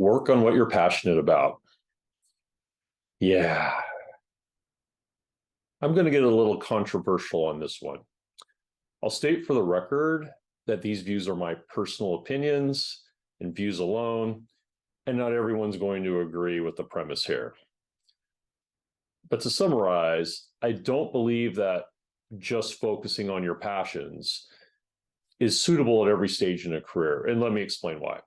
Work on what you're passionate about. Yeah, I'm going to get a little controversial on this one. I'll state for the record that these views are my personal opinions and views alone, and not everyone's going to agree with the premise here. But to summarize, I don't believe that just focusing on your passions is suitable at every stage in a career. And let me explain why.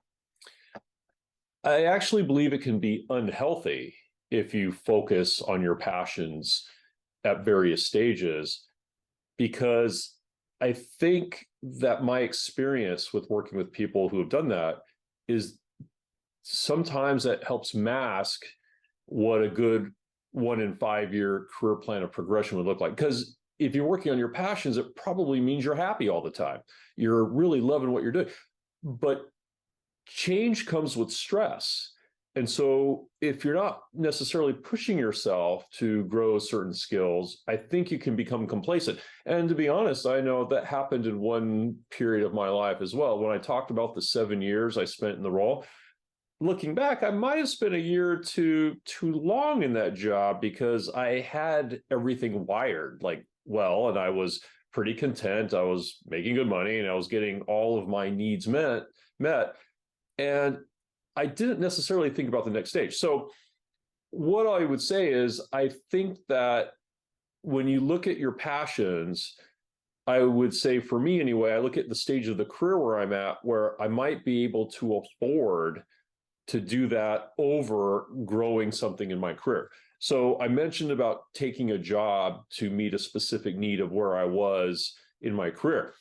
I actually believe it can be unhealthy if you focus on your passions at various stages, because I think that my experience with working with people who have done that is sometimes that helps mask what a good 1 in 5 year career plan of progression would look like. Because if you're working on your passions, it probably means you're happy all the time. You're really loving what you're doing. But change comes with stress. And so if you're not necessarily pushing yourself to grow certain skills, I think you can become complacent. And to be honest, I know that happened in one period of my life as well. When I talked about the 7 years I spent in the role, looking back, I might have spent a year or two too long in that job because I had everything wired like well, and I was pretty content. I was making good money and I was getting all of my needs met. And I didn't necessarily think about the next stage. So what I would say is, I think that when you look at your passions, I would say for me anyway, I look at the stage of the career where I'm at, where I might be able to afford to do that over growing something in my career. So I mentioned about taking a job to meet a specific need of where I was in my career.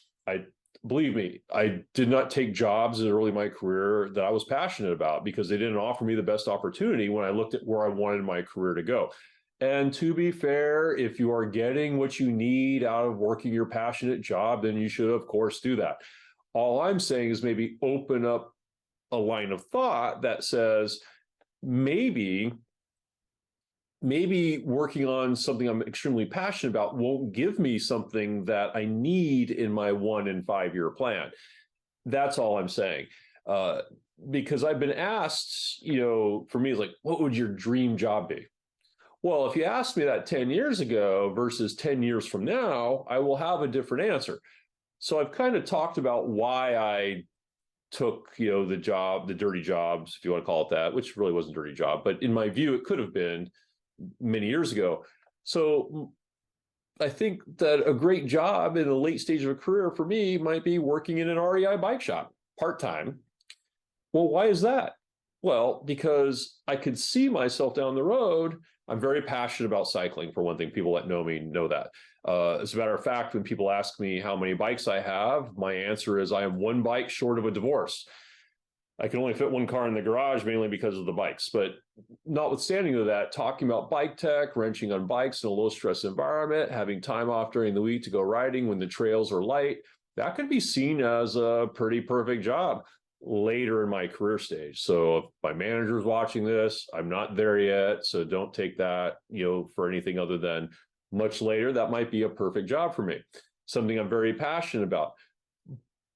Believe me, I did not take jobs early in my career that I was passionate about because they didn't offer me the best opportunity when I looked at where I wanted my career to go. And to be fair, if you are getting what you need out of working your passionate job, then you should, of course, do that. All I'm saying is maybe open up a line of thought that says maybe working on something I'm extremely passionate about won't give me something that I need in my 1 in 5 year plan. That's all I'm saying. Because I've been asked, for me, it's like, what would your dream job be? Well, if you asked me that 10 years ago versus 10 years from now, I will have a different answer. So I've kind of talked about why I took, the job, the dirty jobs, if you want to call it that, which really wasn't a dirty job, but in my view, it could have been many years ago. So I think that a great job in the late stage of a career for me might be working in an REI bike shop part-time. Well, why is that? Well, because I could see myself down the road. I'm very passionate about cycling, for one thing. People that know me know that. As a matter of fact, when people ask me how many bikes I have, my answer is I am one bike short of a divorce. I can only fit one car in the garage, mainly because of the bikes. But notwithstanding of that, talking about bike tech, wrenching on bikes in a low stress environment, having time off during the week to go riding when the trails are light, that could be seen as a pretty perfect job later in my career stage. So if my manager's watching this, I'm not there yet. So don't take that, for anything other than much later. That might be a perfect job for me, something I'm very passionate about.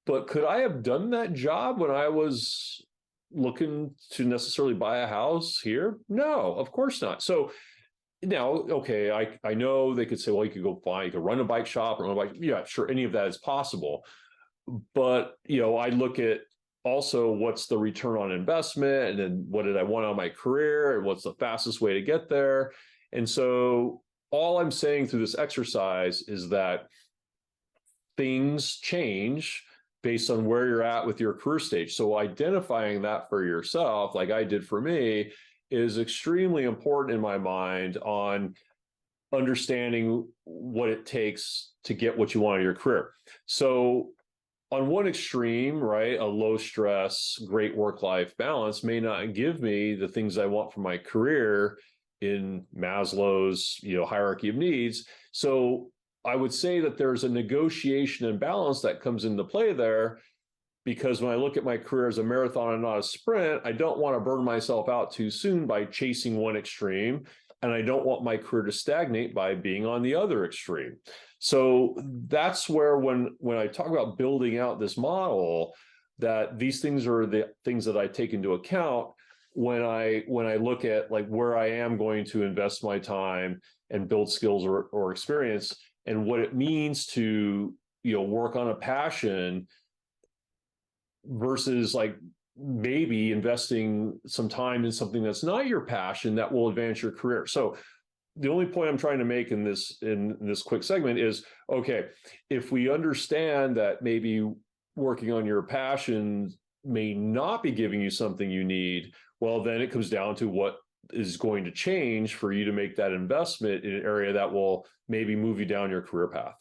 But could I have done that job when I was looking to necessarily buy a house here? No, of course not. So now, okay, I know they could say, well, you could run a bike shop or run a bike. Yeah, sure, any of that is possible. But, I look at also what's the return on investment, and then what did I want out of my career, and what's the fastest way to get there. And so all I'm saying through this exercise is that things change based on where you're at with your career stage. So identifying that for yourself, like I did for me, is extremely important in my mind on understanding what it takes to get what you want in your career. So on one extreme, right, a low stress, great work-life balance may not give me the things I want for my career in Maslow's, hierarchy of needs. So I would say that there's a negotiation and balance that comes into play there, because when I look at my career as a marathon and not a sprint, I don't want to burn myself out too soon by chasing one extreme, and I don't want my career to stagnate by being on the other extreme. So that's where when I talk about building out this model, that these things are the things that I take into account. when I look at like where I am going to invest my time and build skills or experience, and what it means to work on a passion versus like maybe investing some time in something that's not your passion that will advance your career. So the only point I'm trying to make in this quick segment is, okay, if we understand that maybe working on your passion may not be giving you something you need, well, then it comes down to what is going to change for you to make that investment in an area that will maybe move you down your career path.